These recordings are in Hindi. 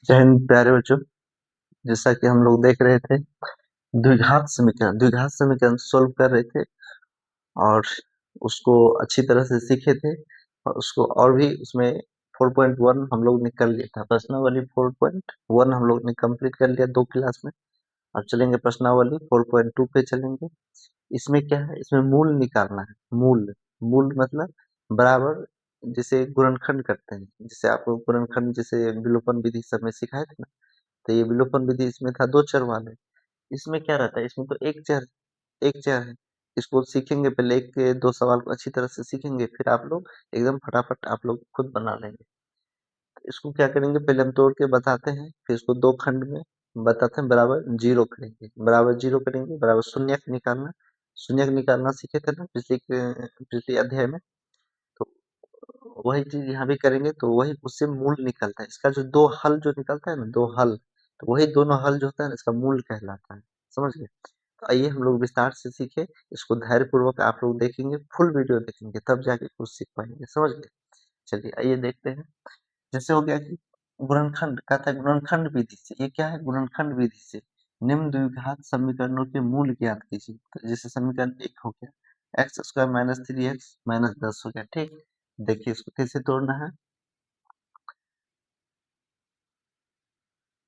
जय हिंद प्यारे बच्चों। जैसा कि हम लोग देख रहे थे द्विघात समीकरण सोल्व कर रहे थे और उसको अच्छी तरह से सीखे थे और उसको और भी उसमें 4.1 हम लोग ने कर लिया था। प्रश्नावली 4.1 हम लोग ने कंप्लीट कर लिया 2 क्लास में। अब चलेंगे प्रश्नावली 4.2 पे चलेंगे। इसमें क्या है, इसमें मूल निकालना है। मूल मूल मतलब बराबर, जिसे गुणनखंड करते हैं, जिसे आप लोग गुणनखंड जैसे विलोपन विधि सब में सिखाए थे ना। तो ये विलोपन विधि इसमें था 2 चर वाले। इसमें क्या रहता है, इसमें तो एक चर है। इसको सीखेंगे, पहले 1 के 2 सवाल को अच्छी तरह से सीखेंगे, फिर आप लोग एकदम फटाफट आप लोग खुद बना लेंगे। इसको क्या करेंगे, पहले हम तोड़ के बताते हैं, फिर इसको 2 खंड में बताते हैं, बराबर 0 करेंगे, बराबर 0 करेंगे, बराबर शून्यक निकालना। शून्यक निकालना सीखे थे ना पिछले अध्याय में। तो वही चीज यहाँ भी करेंगे, तो वही उससे मूल निकलता है। इसका जो 2 हल जो निकलता है ना, 2 हल, तो वही दोनों हल जो होता है ना, इसका मूल कहलाता है। समझ गए? तो आइए हम लोग विस्तार से सीखे। इसको धैर्य पूर्वक आप लोग देखेंगे, फुल वीडियो देखेंगे, तब जाके कुछ सीख पाएंगे। समझ गए? चलिए आइए देखते हैं। जैसे हो गया कि गुणनखंड, कहता है गुणनखंड विधि से। ये क्या है, गुणनखंड विधि से निम्न द्विघात समीकरणों के मूल ज्ञात कीजिए। तो जैसे समीकरण 1 हो गया, x square minus 3x minus 10 हो गया। ठीक, देखिए इसको कैसे तोड़ना है।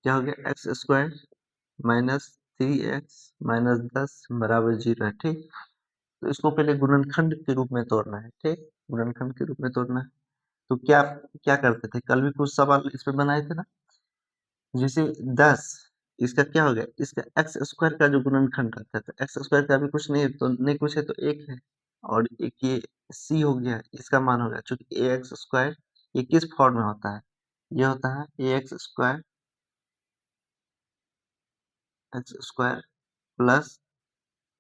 क्या हो गया, x square minus 3x minus 10 बराबर 0 है। ठीक, तो इसको पहले गुणनखंड के रूप में तोड़ना है। ठीक, गुणनखंड के रूप में तोड़ना है। तो क्या क्या करते थे, कल भी कुछ सवाल इस पे बनाए थे ना। जैसे 10, इसका क्या हो गया, इसका एक्स स्क्वायर का जो गुणनखंड रहता है, तो एक्स स्क्वायर का भी कुछ नहीं है, तो नहीं कुछ है तो एक है। और एक ये सी हो गया, इसका मान हो गया, चूंकि ए एक्स स्क्वायर ये किस फॉर्म में होता है, ये होता है A X square plus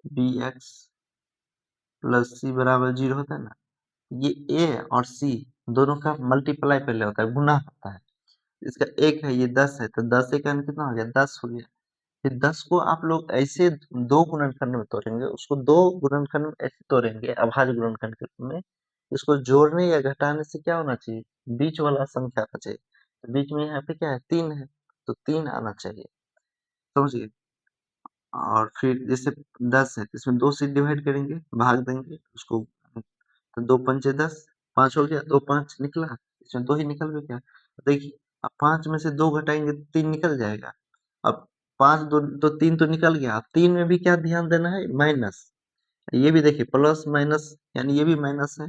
B X plus C बराबर 0 होता है ना। ये ए और सी दोनों का मल्टीप्लाई पहले होता है, गुना होता है। इसका एक है, ये 10 है, तो 10 से का कितना हो गया, 10 हो गया। फिर 10 को आप लोग ऐसे 2 गुणनखंड में तोड़ेंगे, उसको 2 गुणनखंड में ऐसे तोड़ेंगे अभाज्य गुणनखंड के रूप में। इसको जोड़ने या घटाने से क्या होना चाहिए, बीच वाला संख्या आना चाहिए। तो बीच में यहाँ पे क्या है, 3 है, तो 3 आना चाहिए। समझिए। और फिर जैसे 10 है, तो इसमें 2 से डिवाइड करेंगे, भाग देंगे उसको। तो 2 पंचे 10, 5 हो गया, 2 5 निकला, इसमें 2 ही निकल गया। क्या, देखिए अब 5 में से 2 घटाएंगे तो 3 निकल जाएगा। अब 5 2 तो 3 तो निकल गया। अब 3 में भी क्या ध्यान देना है, माइनस। ये भी देखिए प्लस माइनस, यानी ये भी माइनस है,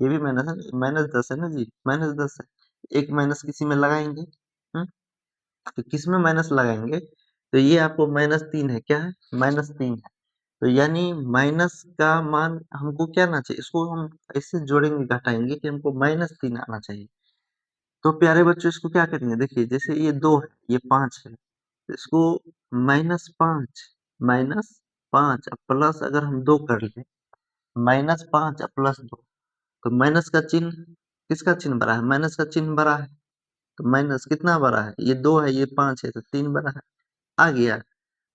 ये भी माइनस है, माइनस 10 है ना जी, माइनस 10 है। एक माइनस किसी में लगाएंगे, तो किस में माइनस लगाएंगे, तो ये आपको -3 है, क्या है, -3 है। तो यानी माइनस का मान हमको क्या आना चाहिए, इसको हम ऐसे जोड़ेंगे घटाएंगे कि हमको -3 आना चाहिए। तो प्यारे बच्चों इसको क्या करेंगे, देखिए जैसे ये 2 है, ये 5 है, तो इसको -5 -5 अब प्लस अगर हम 2 कर ले, -5 अब +2, तो माइनस का चिन्ह, किसका चिन्ह बड़ा है, माइनस का चिन्ह बड़ा है। तो माइनस कितना बड़ा है, ये 2 है, ये 5 है, तो 3 बड़ा है, आ गया।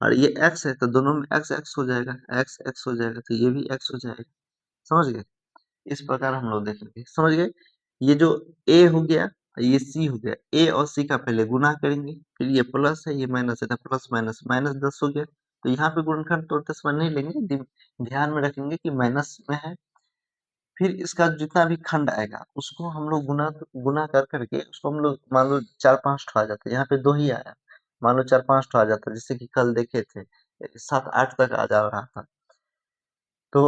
और ये x है, तो दोनों में x x हो जाएगा, x x हो जाएगा, तो ये भी x हो जाएगा। समझ गए? इस प्रकार हम लोग देखेंगे। समझ गए? ये जो a हो गया, ये c हो गया, a और c का पहले गुना करेंगे, फिर ये प्लस है, ये माइनस है, तो प्लस माइनस माइनस 10 हो गया। तो यहाँ पे गुणनखंड तोड़ते समय नहीं लेंगे, ध्यान में रखेंगे कि माइनस में है। फिर इसका जितना भी खंड आएगा उसको हम लोग गुना गुना कर करके उसको हम लोग, मान लो 4-5 ठो आ जाता है, यहाँ पे 2 ही आया, मान लो 4-5 ठो आ जाता है, जैसे कि कल देखे थे 7-8 तक आ जा रहा था। तो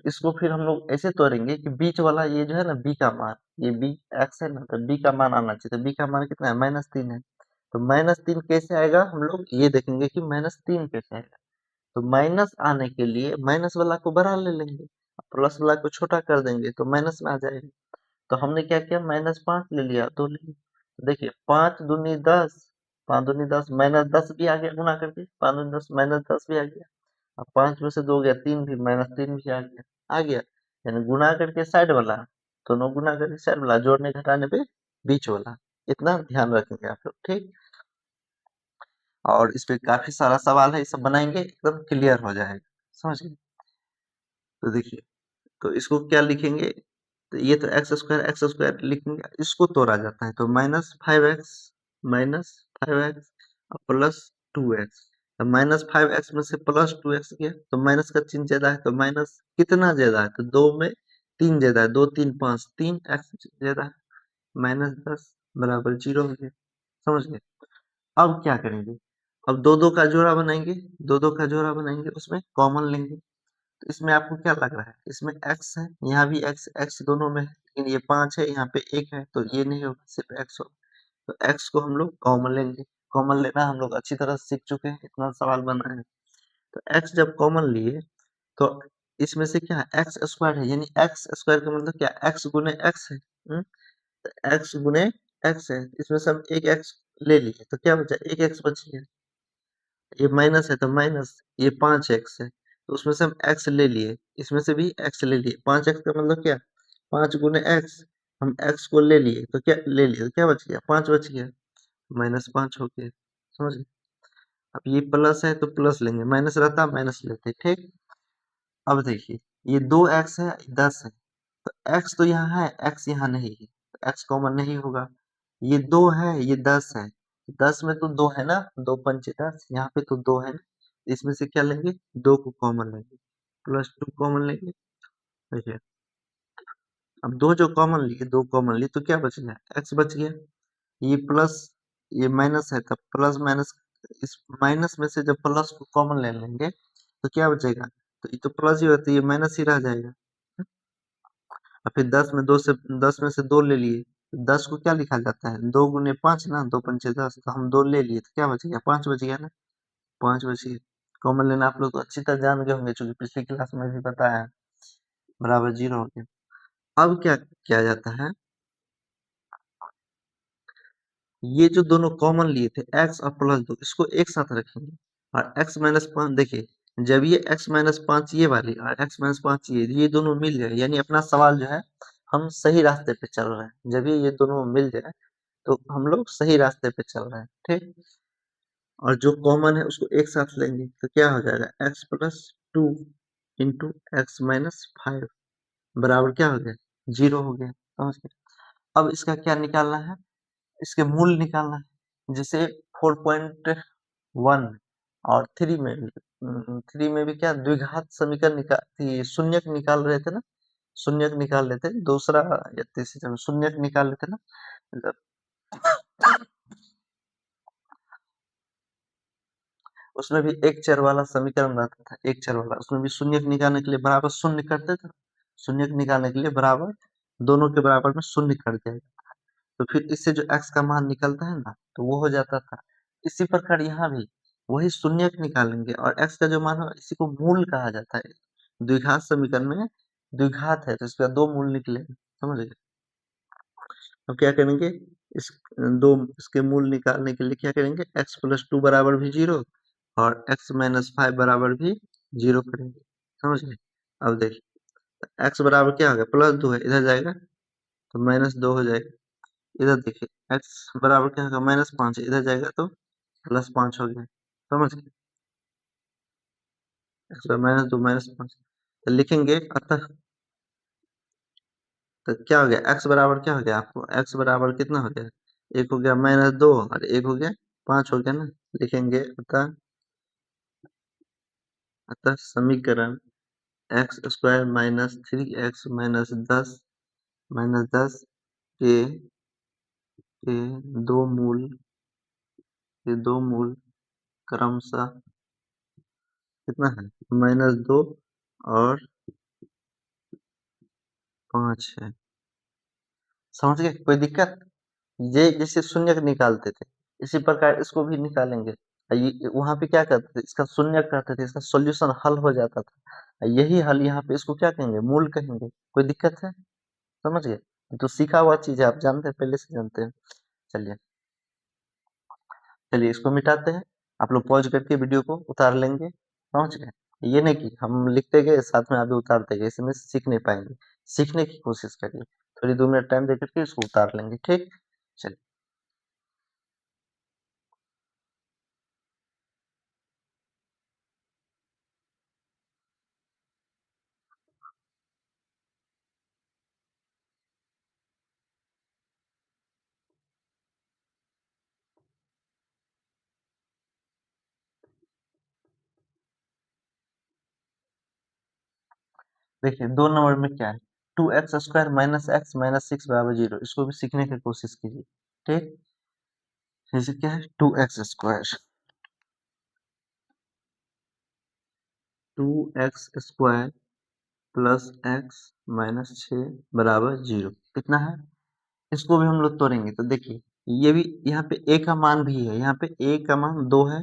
इसको फिर हम लोग ऐसे तोड़ेंगे कि बीच वाला ये जो है ना, बी का मान, ये बी एक्स है ना, तो बी का मान आना चाहिए। तो बी का मान कितना है, -3 है। तो -3 कैसे आएगा, हम लोग ये देखेंगे कि -3 कैसे आएगा। तो माइनस आने के लिए माइनस वाला को बड़ा ले लेंगे, प्लस वाला को छोटा कर देंगे, तो माइनस में आ जाएगा। तो हमने क्या किया, -5 ले लिया, 2 ले लिया। तो देखिए 5 दूनी 10, 5 दूनी 10, -10 भी आ गया गुना करके, 5 दूनी 10 -10 भी आ गया। अब 5 में से 2 गया, 3 भी, -3 भी आ गया। यानी गुणा करके साइड वाला, दोनों गुना करके साइड वाला, जोड़ने घटाने पे बीच वाला। इतना ध्यान रखेंगे आप लोग। ठीक, और इस पे काफी सारा सवाल है, ये सब बनाएंगे एकदम क्लियर हो जाएगा। समझ गए? तो देखिए, तो इसको क्या लिखेंगे, तो ये तो एक्स स्क्वायर लिखेंगे, इसको तोड़ा जाता है, तो -5x माइनस 5x और प्लस 2x। तो माइनस 5x में से प्लस 2x गया तो माइनस का चिन्ह ज्यादा है, तो माइनस कितना ज्यादा है, तो 2 में 3 ज्यादा है, 2 3 5, 3x ज्यादा है, -10 बराबर 0 हो गया। समझ गए। अब क्या करेंगे, अब दो दो का जोड़ा बनाएंगे, दो दो का जोड़ा बनाएंगे, उसमें कॉमन लेंगे। तो इसमें आपको क्या लग रहा है, इसमें x है, यहाँ भी x दोनों में है, लेकिन ये 5 है, यहाँ पे 1 है, तो ये नहीं होगा, सिर्फ x होगा। तो x को हम लोग कॉमन लेंगे। कॉमन लेना हम लोग अच्छी तरह सीख चुके हैं, इतना सवाल बना है। तो x जब कॉमन लिए तो इसमें से क्या है, एक्स स्क्वायर है, यानी एक्स स्क्वायर का मतलब क्या, एक्स गुने एक्स है। एक्स गुने एक्स है, इसमें से हम एक एक्स ले लिए तो क्या बचा, एक एक्स बच गया। ये माइनस है तो माइनस, ये 5x है तो उसमें से हम x ले लिए, इसमें से भी x ले लिए। 5x का मतलब क्या, 5 गुने x, हम x को ले लिए तो क्या ले लिए, तो क्या बच गया, 5 बच गया, -5 हो गया। समझ गए। अब ये प्लस है तो प्लस लेंगे, माइनस रहता माइनस लेते, ठीक। अब देखिए, ये 2x है, 10 है, तो x तो यहाँ है, x यहाँ नहीं है, तो x कॉमन नहीं होगा। ये 2 है, ये 10 है, 10 में तो 2 है ना, 2 पंचे 10, यहाँ पे तो 2 है ना, इसमें से क्या लेंगे, 2 को कॉमन लेंगे, +2 कॉमन लेंगे। देखिए, अब दो जो कॉमन लिए, 2 कॉमन लिए तो क्या बच गया, x बच गया। ये प्लस, ये माइनस है, तब प्लस माइनस, इस माइनस में से जब प्लस को कॉमन ले लेंगे तो क्या बचेगा, तो ये तो प्लस ही होता है, ये माइनस ही रह जाएगा। और फिर 10 में से 2 ले लिए, 10 को क्या लिखा जाता है, 2 गुने 5 ना, 2 पंचे 10, तो हम 2 ले लिए तो क्या बच गया, 5 बच गया ना, 5 बच गया। कॉमन लेना आप लोग तो अच्छी तरह जान गए होंगे, क्योंकि पिछली क्लास में भी बताया है, बराबर 0 हो गया। अब क्या किया जाता है, ये जो दोनों कॉमन लिए थे x और +2, इसको एक साथ रखेंगे, और x-5 देखिए, जब ये x-5 ये वाली और x-5 ये दोनों मिल जाए, यानी अपना सवाल जो है हम सही रास्ते पे चल रहे हैं। जब ये दोनों मिल जाए तो हम लोग सही रास्ते पे चल रहे हैं, ठीक। और जो कॉमन है उसको एक साथ लेंगे तो क्या हो जाएगा, x+2 इंटू x-5 बराबर क्या हो गया, 0 हो गया। समझ गए। अब इसका क्या निकालना है, इसके मूल निकालना है। जैसे 4.1 और 3 में भी क्या द्विघात समीकरण शून्यक निकाल रहे थे ना, शून्यक निकाल लेते, दूसरा या तीसरे में शून्यक निकाल लेते ना, मतलब उसमें भी एक चर वाला समीकरण रहता था, एक चर वाला, उसमें भी शून्यक निकालने के लिए बराबर शून्य करते थे। शून्यक निकालने के लिए बराबर, दोनों के बराबर में शून्य कर दिया, तो फिर इससे जो x का मान निकलता है ना, तो वो हो जाता था। इसी प्रकार यहाँ भी वही शून्यक निकालेंगे, और x का जो मान हो, इसी को मूल कहा जाता है। द्विघात समीकरण में द्विघात है तो इसका दो मूल निकले, समझ गए। अब क्या करेंगे, इस दो इसके मूल निकालने के लिए क्या करेंगे, x+2 बराबर भी 0 और x-5 बराबर भी 0 करेंगे। समझ गए। अब देखिए, x बराबर क्या हो गया, +2 है, इधर जाएगा तो -2 हो जाएगा। इधर देखिए, x बराबर क्या होगा, -5 है, इधर जाएगा तो +5 हो गया। समझ गए। x -2 -5 तो लिखेंगे, अतः तो क्या हो गया, x बराबर क्या हो गया, आपको x बराबर कितना हो गया, एक हो गया -2 और एक हो गया 5 हो गया ना। लिखेंगे, अतः समीकरण x² -3x -10 के के दो मूल क्रमशः कितना है, -2 और 5 है। समझ गए, कोई दिक्कत, ये जैसे शून्यक निकालते थे इसी प्रकार इसको भी निकालेंगे। वहां पे क्या करते थे, इसका शून्यक करते थे, इसका सॉल्यूशन हल हो जाता था। यही हल यहाँ पे इसको क्या कहेंगे, मूल कहेंगे। कोई दिक्कत है, समझ गए। तो सीखा हुआ चीज है, आप जानते हैं, पहले से जानते हैं। चलिए, चलिए इसको मिटाते हैं। आप लोग पॉज करके वीडियो को उतार लेंगे, समझ गए। ये नहीं कि हम लिखते गए साथ में आप भी उतारते गए, इसमें सीख नहीं पाएंगे। सीखने की कोशिश करिए, थोड़ी 2 मिनट टाइम दे करके इसको उतार लेंगे, ठीक। चलिए, देखिए 2 नंबर में क्या है, 2x² माइनस एक्स माइनस 6 बराबर 0। इसको भी सीखने की कोशिश कीजिए। ठीक, जैसे क्या है 2x², 2x² plus x minus 6 बराबर 0 कितना है। इसको भी हम लोग तोड़ेंगे तो देखिए ये भी यहाँ पे a का मान भी है, यहाँ पे a का मान 2 है,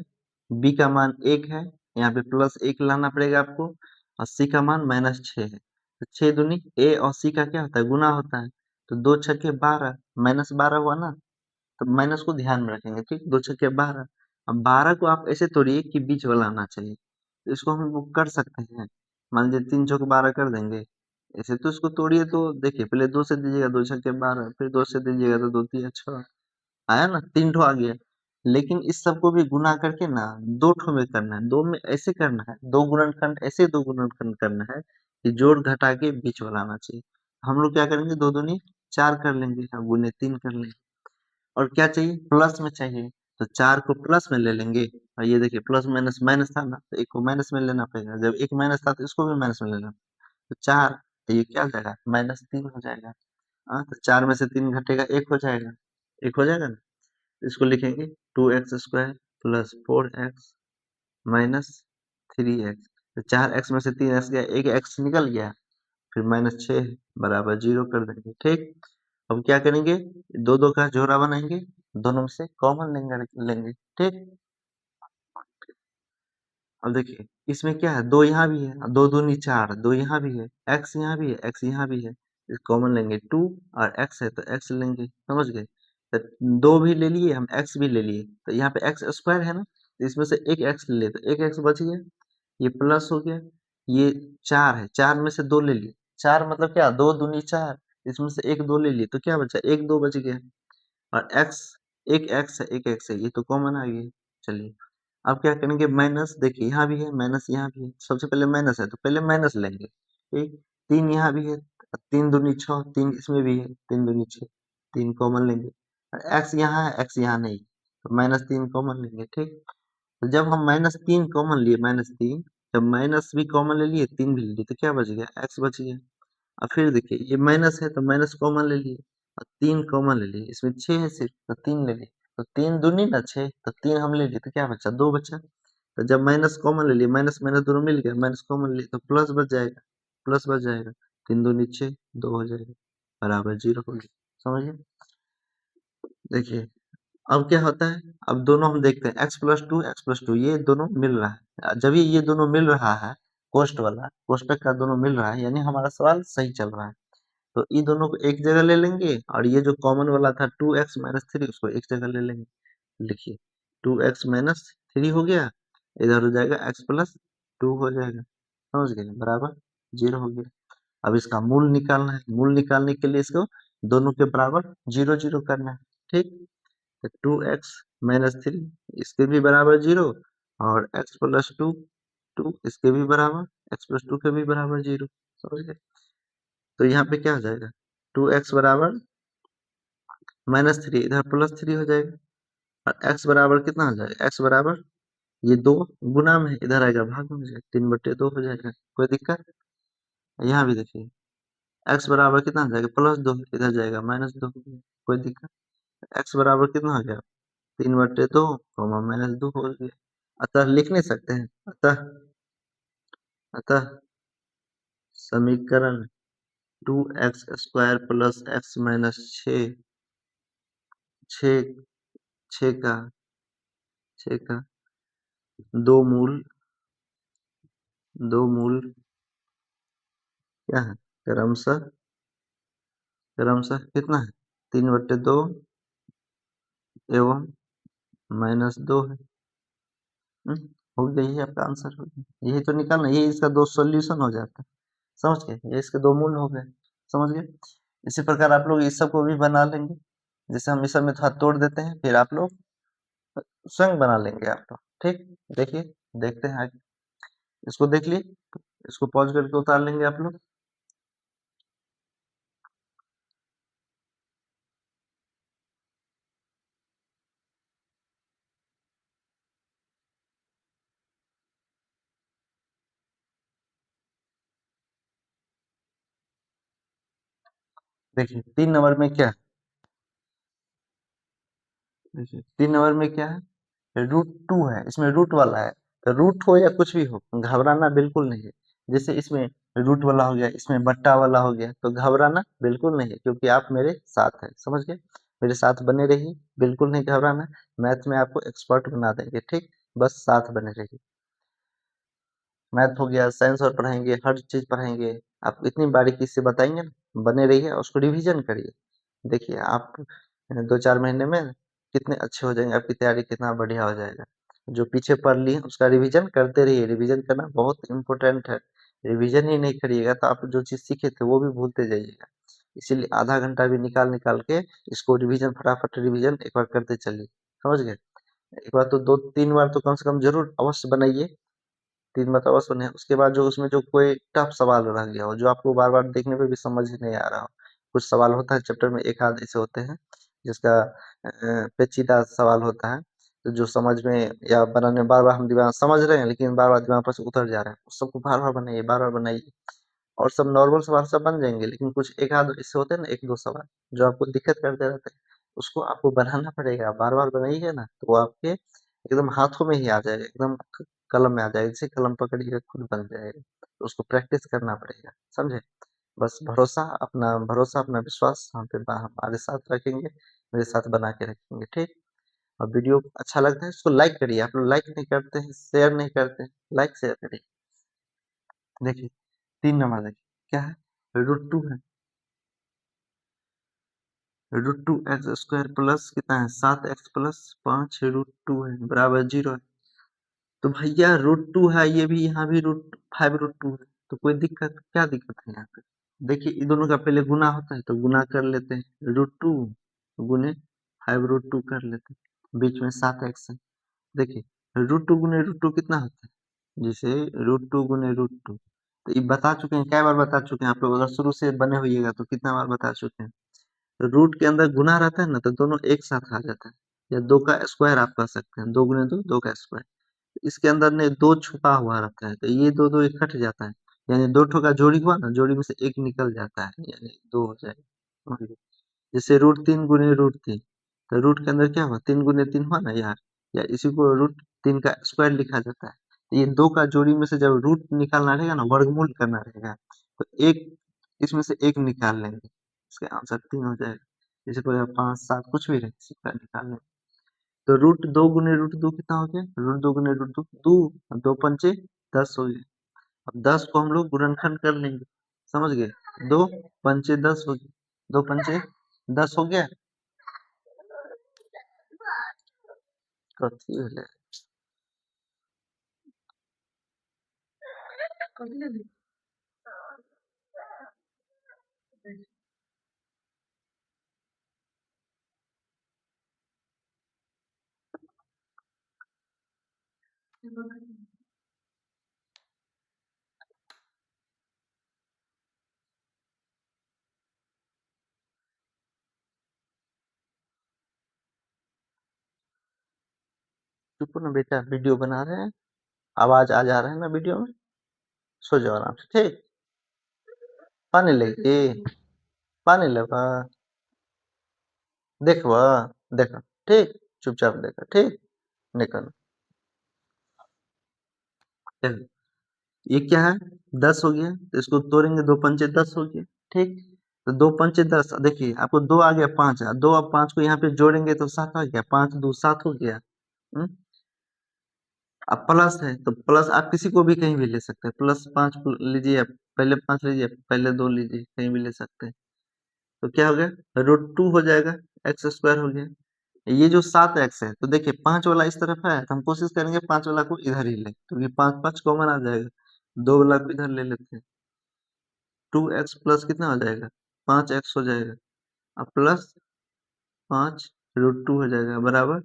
b का मान 1 है, यहाँ पे प्लस 1 लाना पड़ेगा आपको, और c का मान माइनस 6 है। तो 6 दूनी a और c का क्या होता है, गुना होता है। तो 2 छक्के 12 माइनस 12 हुआ ना, तो माइनस को ध्यान में रखेंगे। ठीक, 2 छक्के 12। अब 12 को आप ऐसे तोड़िए कि बीच वाला आना चाहिए। तो इसको हम लोग कर सकते हैं, मान लीजिए 3 चौक 12 कर देंगे ऐसे। तो इसको तोड़िए तो देखिए पहले 2 से दीजिएगा, 2 छक्के 12, फिर 2 से दीजिएगा तो 2 तिया 6 आया ना, 3 ठो आ गया। लेकिन इस सबको भी गुना करके ना 2 ठो में करना है, 2 में ऐसे करना है, 2 गुणनखंड ऐसे 2 गुणनखंड करना है कि जोड़ घटा के बीच वाला आना चाहिए। हम लोग क्या करेंगे, 2 दूनी 4 कर लेंगे, अब गुने 3 कर लेंगे। और क्या चाहिए, प्लस में चाहिए, तो 4 को प्लस में ले लेंगे। और ये देखिए प्लस माइनस माइनस था ना, तो एक को माइनस में लेना पड़ेगा, जब एक माइनस था तो इसको भी माइनस में लेना। तो 4, तो ये क्या हो जाएगा, -3 हो जाएगा। हाँ, तो 4 में से 3 घटेगा, 1 हो जाएगा, 1 हो जाएगा ना। इसको लिखेंगे 2x² plus 4x minus 3x। तो 4x में से 3x गया, एक x निकल गया, फिर -6 बराबर 0 कर देंगे। ठीक, अब क्या करेंगे, दो दो का जोड़ा बनाएंगे, दोनों में से कॉमन लेंगे। ठीक, अब देखिए इसमें क्या है, 2 यहाँ भी है, 2 दूनी 4, 2 यहाँ भी है, x यहाँ भी है, x यहाँ भी है। इस कॉमन लेंगे 2, और x है तो x लेंगे, समझ गए। तो 2 भी ले लिए हम, x भी ले लिए, तो यहाँ पे x² है ना, तो इसमें से एक x ले लिए, तो एक x बच गया, ये प्लस हो गया। ये 4 है, 4 में से 2 ले लिए, 4 मतलब क्या, 2 दूनी 4, इसमें से एक 2 ले लिए, तो क्या बचा, एक 2 बच गया। और x, एक x है, एक x है, ये तो कॉमन आ गया। चलिए अब क्या करेंगे, माइनस, देखिए यहाँ भी है माइनस, यहाँ भी है, सबसे पहले माइनस है तो पहले माइनस लेंगे। ठीक, 3 यहाँ भी है, 3 दूनी 6, 3 इसमें भी है, 3 दूनी 6, 3 कॉमन लेंगे। एक्स यहाँ है, एक्स यहाँ नहीं, तो -3 कॉमन लेंगे। ठीक, तो जब हम -3 कॉमन लिए, -3, जब माइनस भी कॉमन ले लिए, 3 भी ले लिए, तो क्या बच गया, एक्स बच गया। और फिर देखिए ये माइनस है तो माइनस कॉमन ले लिए, और 3 कॉमन ले लिए, इसमें 6 है सिर्फ, तो 3 ले लिए। तो 3 दूनी ना 6, तो 3 हम ले लिए, तो क्या बचा, 2 बचा। तो जब माइनस कॉमन ले लिए, माइनस माइनस दोनों मिल गया, माइनस कॉमन लिए तो प्लस बच जाएगा, प्लस बच जाएगा। 3 दूनी 6, 2 हो जाएगा, बराबर 0 हो गया। समझिए, देखिए अब क्या होता है, अब दोनों हम देखते हैं, x+2 ये दोनों मिल रहा है। जब ये दोनों मिल रहा है, कोष्ट वाला कोष्टक का दोनों मिल रहा है, यानी हमारा सवाल सही चल रहा है। तो इन दोनों को एक जगह ले लेंगे, और ये जो कॉमन वाला था 2x-3 उसको एक जगह ले लेंगे। लिखिए 2x-3 हो गया, इधर हो जाएगा x+2 हो जाएगा, समझ गए, बराबर 0 हो गया। अब इसका मूल निकालना है, मूल निकालने के लिए इसको दोनों के बराबर 0 0 करना है। ठीक, तो 2x-3 इसके भी बराबर 0, और x+2 2 इसके भी बराबर, x+2 के भी बराबर 0, समझ गए। तो यहाँ पे क्या हो जाएगा, 2x बराबर -3, इधर +3 हो जाएगा, और x बराबर कितना हो जाएगा, x बराबर ये 2 गुना में है, इधर आएगा भाग में हो जाएगा, 3/2 हो जाएगा, कोई दिक्कत। यहाँ भी देखिए x बराबर कितना हो जाएगा, +2, इधर जाएगा -2, कोई दिक्कत। x बराबर कितना हो गया, 3/2 -2 हो गया। अतः लिख नहीं सकते हैं, अतः अतः समीकरण 2x² प्लस x माइनस 6 6 6 का 6 का दो मूल क्या है, क्रमशः क्रमशः कितना है, 3/2 एवं -2 है। हो गया, यही आपका आंसर हो गया, यही तो निकालना, यही इसका 2 सॉल्यूशन हो जाता है। समझ गए, ये इसके 2 मूल हो गए, समझ गए। इसी प्रकार आप लोग इस सब को भी बना लेंगे, जैसे हम इस सब में थोड़ा तोड़ देते हैं, फिर आप लोग स्वयं बना लेंगे आप लोग। ठीक, देखिए, देखते हैं आगे, इसको देख लिए, इसको पॉज करके उतार लेंगे आप लोग। देखिए 3 नंबर में क्या है, देखिए 3 नंबर में क्या है, √2 है, इसमें रूट वाला है। तो रूट हो या कुछ भी हो, घबराना बिल्कुल नहीं है। जैसे इसमें रूट वाला हो गया, इसमें बट्टा वाला हो गया, तो घबराना बिल्कुल नहीं है, क्योंकि आप मेरे साथ हैं, समझ गए। मेरे साथ बने रहिए, बिल्कुल नहीं घबराना। मैथ में आपको एक्सपर्ट बना देंगे, ठीक। बस साथ बने रहिए। मैथ हो गया, साइंस और पढ़ाएंगे, हर चीज पढ़ाएंगे। आप इतनी बारीकी से बताएंगे ना, बने रहिए और उसको रिवीजन करिए। देखिए आप 2-4 महीने में कितने अच्छे हो जाएंगे, आपकी तैयारी कितना बढ़िया हो जाएगा। जो पीछे पढ़ लिए उसका रिवीजन करते रहिए, रिवीजन करना बहुत इंपॉर्टेंट है। रिवीजन ही नहीं करिएगा तो आप जो चीज सीखे थे वो भी भूलते जाइएगा। इसीलिए आधा घंटा भी निकाल निकाल के इसको रिवीजन, फटाफट रिवीजन एक बार करते चलिए, समझ गए। एक बार तो 2-3 बार तो कम से कम जरूर अवश्य बनाइए। 3 मतलब सुने, उसके बाद जो उसमें जो कोई टफ सवाल रह गया हो, जो आपको बार बार देखने पे भी समझ ही नहीं आ रहा हो। कुछ सवाल होता है चैप्टर में, एक आध ऐसे होते हैं जिसका पेचीदा सवाल होता है, तो जो समझ में या बनाने बार बार हम दिमाग समझ रहे हैं लेकिन बार बार दिमाग पर से उतर जा रहे हैं, उस सबको बार बार बनाइए, बार बार बनाइए। और सब नॉर्मल सवाल सब बन जाएंगे, लेकिन कुछ एक आध ऐसे होते हैं ना, 1-2 सवाल जो आपको दिक्कत करते रहते हैं, उसको आपको बनाना पड़ेगा। बार बार बनाइएगा ना तो वो आपके एकदम हाथों में ही आ जाएगा, एकदम कलम में आ जाएगा, जैसे कलम पकड़िएगा खुद बन जाएगा। तो उसको प्रैक्टिस करना पड़ेगा, समझे। बस भरोसा अपना विश्वास हम पे हमारे साथ रखेंगे, मेरे साथ बना के रखेंगे, ठीक। और वीडियो अच्छा लगता है इसको लाइक करिए। आप लोग लाइक नहीं करते हैं, शेयर नहीं करते हैं, लाइक शेयर करिए। देखिए 3 नंबर देखिए क्या है, √2 है। √2x² प्लस कितना है, 7x प्लस 5 √2 है बराबर 0 है। तो भैया √2 है, ये भी यहाँ भी √5 √2 है, तो कोई दिक्कत, क्या दिक्कत है यहाँ पे। देखिए इन दोनों का पहले गुना होता है तो गुना कर लेते हैं, √2 गुने 5 √2 कर लेते हैं, बीच में 7x है। देखिए √2 गुने √2 कितना होता है, जैसे √2 गुने √2, तो ये बता चुके हैं, क्या बार बता चुके हैं आप लोग, अगर शुरू से बने होइएगा तो कितना बार बता चुके हैं। तो रूट के अंदर गुना रहता है ना, तो दोनों एक साथ आ जाता है, या दो का स्क्वायर आप कह सकते हैं, 2 गुने 2 2 का स्क्वायर। इसके अंदर ने दो छुपा हुआ रहता है, तो ये दो दो इकट्ठ जाता है, यानी दो ठो का जोड़ी हुआ ना, जोड़ी में से एक निकल जाता है, यानी 2 हो जाएगा, समझ गए? जैसे √3 गुने √3, तो रूट के अंदर क्या हुआ, 3 गुने 3 हुआ ना यार, या इसी को √3 का स्क्वायर लिखा जाता है। तो ये दो का जोड़ी में से जब रूट निकालना रहेगा ना, वर्गमूल करना रहेगा, तो एक इसमें से एक निकाल लेंगे, इसका आंसर 3 हो जाएगा। जैसे कोई 5 7 कुछ भी रहे, इसका निकाल लेंगे। तो √2 गुने √2 कितना हो गया, √2 गुने √2 2, 2 पंचे 10 हो गए। अब 10 को हम लोग गुणनखंड कर लेंगे, समझ गए। 2 पंचे 10 हो गए, 2 पंचे 10 हो गया। कथी भेलै? चुप ना बेटा, वीडियो बना रहे हैं, आवाज आ जा रहा है ना वीडियो में। सो जाओ आराम से, ठीक। पानी लेगी, पानी लेबा, देखबा, देखो, ठीक। चुपचाप देखो, ठीक। निकल, देखो ये क्या है, 10 हो गया, तो इसको तोड़ेंगे, 2 पंचे 10 हो गया, ठीक। तो 2 पंचे 10, देखिए आपको 2 आ गया, 5 आ, 2 अब 5 को यहाँ पे जोड़ेंगे तो 7 आ गया, 5 2 7 हो गया। अब प्लस है तो प्लस आप किसी को भी कहीं भी ले सकते हैं, +5 लीजिए, पहले 5 लीजिए, पहले 2 लीजिए, कहीं भी ले सकते हैं। तो क्या हो गया, √2 हो जाएगा, x² हो गया। ये जो 7x है, तो देखिए 5 वाला इस तरफ है, तो हम कोशिश करेंगे 5 वाला को इधर ही ले, क्योंकि 5 5 कॉमन आ जाएगा, 2 वाला को इधर ले लेते हैं। 2x प्लस कितना हो जाएगा, 5x हो जाएगा, अब प्लस 5 √2 हो जाएगा बराबर,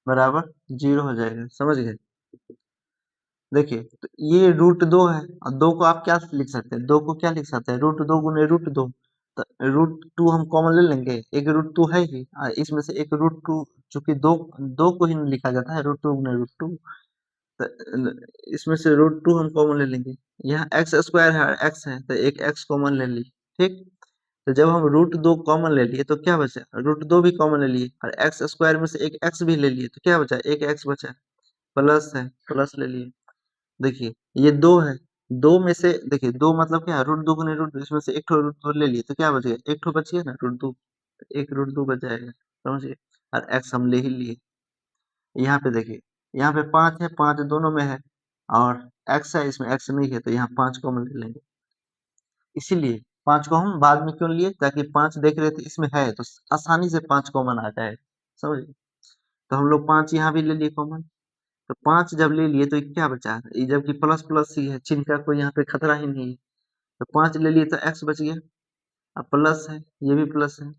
बराबर 0 हो जाएगा, समझ गए। देखिए तो ये √2 है, और 2 को आप क्या लिख सकते हैं, 2 को क्या लिख सकते हैं, √2 गुने √2, तो √2 हम कॉमन ले लेंगे, एक √2 है ही, इसमें से एक √2, चूंकि दो दो को ही लिखा जाता है, √2 गुने √2, तो इसमें से √2 हम कॉमन ले लेंगे। यहाँ एक्स स्क्वायर है, एक्स है तो एक एक्स कॉमन ले ली। ठीक, तो जब हम √2 कॉमन ले लिए तो क्या बचा, √2 भी कॉमन ले लिए और एक्स स्क्वायर में से एक एक्स भी ले लिए तो क्या बचा, एक एक्स बचा, प्लस है, प्लस ले लिए। देखिए ये 2 है, 2 में से देखिए 2 मतलब क्या है, √2 गुने √2, इसमें से एक ठो √2 ले लिए तो क्या बच गया, एक ठो बच गया ना √2, एक √2 बच जाएगा, समझिए। और एक्स हम ले ही लिए। यहाँ पे देखिए, यहाँ पे 5 है, 5 दोनों में है और एक्स है, इसमें एक्स नहीं है तो यहाँ 5 कॉमन ले लेंगे। इसीलिए 5 को हम बाद में क्यों लिए, ताकि 5 देख रहे थे इसमें है तो आसानी से 5 कॉमन आ जाए, समझ। तो हम लोग 5 यहाँ भी ले लिए कॉमन। तो 5 जब ले लिए तो ये क्या बचा, ये जबकि प्लस प्लस ही है, चिन्ह का कोई यहाँ पे खतरा ही नहीं है। तो 5 ले लिए तो एक्स बच गया, अब प्लस है, ये भी प्लस है,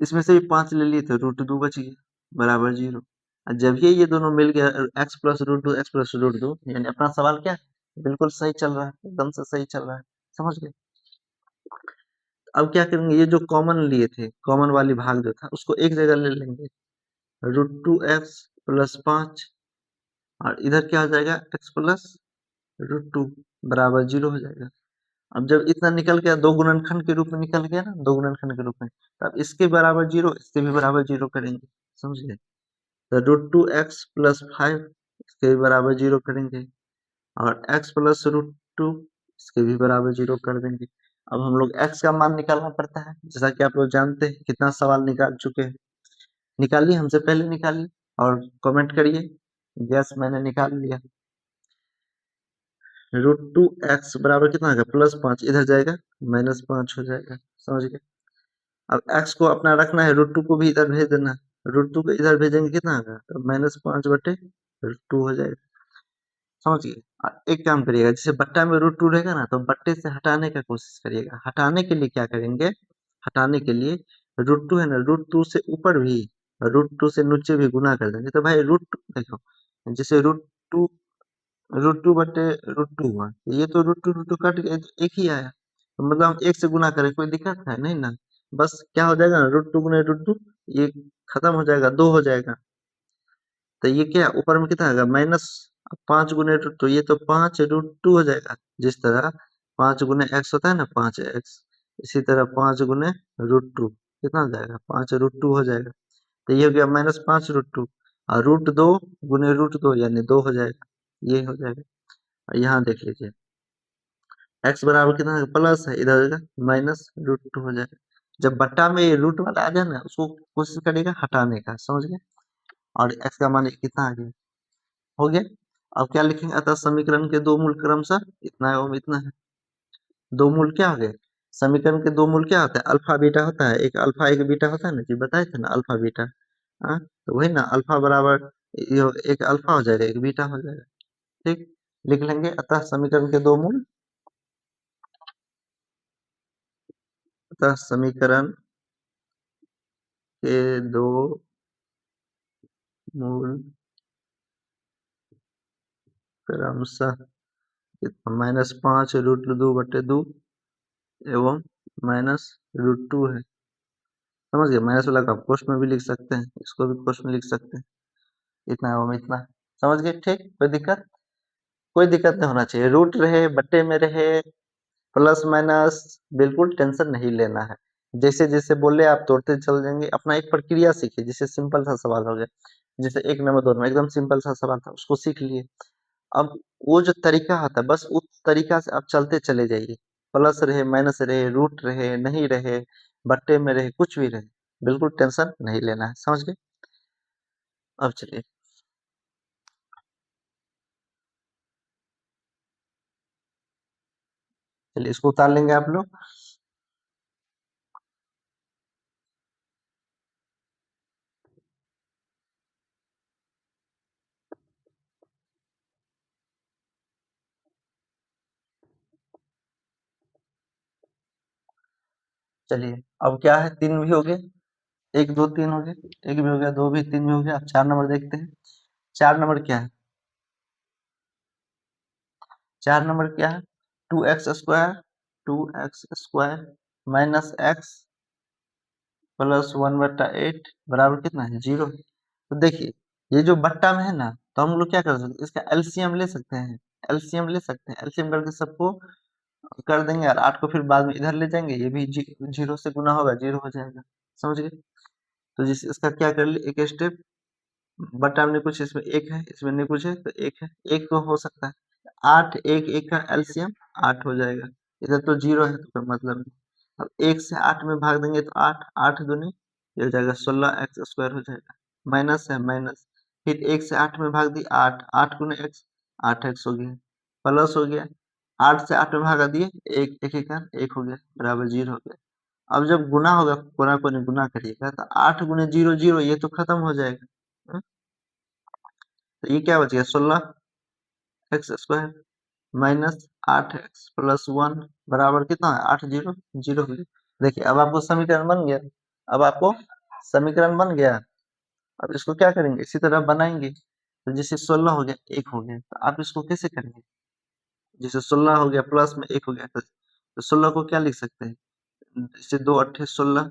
इसमें से भी 5 ले लिए तो √2 बच गया बराबर 0। और जब ये दोनों मिल गया, एक्स प्लस √2, एक्स प्लस √2, यानी अपना सवाल क्या है, बिल्कुल सही चल रहा है, एकदम से सही चल रहा है, समझ गए। अब क्या करेंगे, ये जो कॉमन लिए थे, कॉमन वाली भाग जो था उसको एक जगह ले लेंगे, √2x प्लस 5 और इधर क्या हो जाएगा, x प्लस √2 बराबर 0 हो जाएगा। अब जब इतना निकल गया, दो गुणनखंड के रूप में निकल गया ना, दो गुणनखंड के रूप में, तो अब इसके बराबर 0, इसके भी बराबर 0 करेंगे, समझ गए। तो √2x प्लस 5 इसके भी बराबर 0 करेंगे और x प्लस √2 इसके भी बराबर 0 कर देंगे। अब हम लोग x का मान निकालना पड़ता है, जैसा कि आप लोग जानते हैं, कितना सवाल निकाल चुके हैं, निकालिए, हमसे पहले निकालिए और कमेंट करिए, यस मैंने निकाल लिया। √2x बराबर कितना होगा, +5, इधर जाएगा -5 हो जाएगा, समझ गए। अब x को अपना रखना है, √2 को भी इधर भेज देना, √2 को इधर भेजेंगे कितना होगा, तो -5/√2 हो जाएगा, समझ गए। एक काम करिएगा, जैसे बट्टा में √2 रहेगा ना, तो बट्टे से हटाने का कोशिश करिएगा। हटाने के लिए क्या करेंगे, हटाने के लिए √2 है ना, √2 से ऊपर भी, √2 से नीचे भी गुना कर देंगे तो भाई रूट, देखो जैसे √2, √2/√2 हुआ, ये तो √2 कट गया तो एक ही आया, तो मतलब हम एक से गुना करें, कोई दिक्कत है नहीं ना। बस क्या हो जाएगा ना, √2 गुने √2, ये खत्म हो जाएगा, 2 हो जाएगा। तो ये क्या ऊपर में कितना आएगा, -5 गुने √2, ये तो 5√2 हो जाएगा। जिस तरह 5 गुने x होता है ना, 5x, इसी तरह 5 गुने √2 कितना हो जाएगा, 5√2 हो जाएगा। तो ये हो गया -5√2 और √2 गुने √2 यानी 2 हो जाएगा, ये हो जाएगा। और यहाँ देख लीजिए x बराबर कितना है, प्लस है, इधर होगा -√2 हो जाएगा। जब बट्टा में ये रूट वाला आ जाए ना, उसको कोशिश करिएगा हटाने का, समझ गए। और x का मान कितना आ गया, हो गया। अब क्या लिखेंगे, अतः समीकरण के दो मूल क्रमशः इतना एवं इतना है। दो मूल क्या हो गए, समीकरण के दो मूल क्या होता है, अल्फा बीटा होता है, एक अल्फा एक बीटा होता है ना जी, बताए थे ना अल्फा बीटा। हाँ तो वही ना, अल्फा बराबर एक अल्फा हो जाएगा, एक बीटा हो जाएगा। ठीक, लिख लेंगे, अतः समीकरण के दो मूल, अतः समीकरण के दो मूल क्रमशः -5√2/2 एवं -√2 है, समझ गए। माइनस वाला का कोष्ट में भी लिख सकते हैं, इसको भी कोष्ट में लिख सकते हैं, इतना एवं इतना, समझ गए। ठीक, कोई दिक्कत, कोई दिक्कत नहीं होना चाहिए, रूट रहे बट्टे में रहे, प्लस माइनस, बिल्कुल टेंशन नहीं लेना है। जैसे जैसे बोले आप तोड़ते चल जाएंगे, अपना एक प्रक्रिया सीखिए, जैसे सिंपल सा सवाल हो गया, जैसे 1 नंबर 2 नंबर एकदम सिंपल सा सवाल था, उसको सीख लिए। अब वो जो तरीका होता है, बस उस तरीका से आप चलते चले जाइए, प्लस रहे माइनस रहे, रूट रहे नहीं रहे, बट्टे में रहे, कुछ भी रहे, बिल्कुल टेंशन नहीं लेना है, समझ गए। अब चलिए, चलिए इसको उतार लेंगे आप लोग। चलिए, अब क्या है, 3 भी हो गए, 1 2 3 हो गए, 1 भी हो गया, 2 भी, 3 भी हो गया। अब 4 नंबर देखते हैं। 4 नंबर क्या है, 4 नंबर क्या है, 2x² 2x² minus x plus 1/8 बराबर कितना है, 0। तो देखिए ये जो बट्टा में है ना, तो हम लोग क्या कर सकते हैं, इसका एलसीएम ले सकते हैं, एलसीएम ले सकते हैं, एलसीएम करके सबको कर देंगे और 8 को फिर बाद में इधर ले जाएंगे, ये भी जीरो से गुना होगा, जीरो हो जाएगा। समझ गए? तो जिस इसका क्या कर लिए, एक स्टेप बटा में कुछ, इसमें एक है, इसमें नहीं कुछ है, तो एक है, एक तो हो सकता है। 8 एक एक का एलसीएम 8 हो जाएगा, इधर तो जीरो है तो कोई मतलब नहीं। अब 1 से 8 में भाग देंगे तो 8 8 दूनी ये हो जाएगा 16 एक्स स्क्वायर हो जाएगा, माइनस है माइनस, फिर 1 से 8 में भाग दी 8 8 गुने एक्स 8 एक्स हो गया, प्लस हो गया 8 से 8 में भागा दिए एक एक एक का एक हो गया बराबर जीरो हो गया। अब जब गुना होगा कोना कोनी गुना करिएगा तो 8 गुने जीरो जीरो, ये तो खत्म हो जाएगा। हम्म, तो ये क्या बच गया 16 x square minus 8 x plus 1 बराबर कितना है 8 जीरो जीरो हो गया। देखिए अब आपको समीकरण बन गया, अब आपको समीकरण बन गया। अब इसको क्या करेंगे, इसी तरह बनाएंगे। तो जैसे 16 हो गया एक हो गया, तो आप इसको कैसे करेंगे, जैसे 16 हो गया प्लस में एक हो गया, तो 16 को क्या लिख सकते हैं, जैसे 2 अट्ठे 16,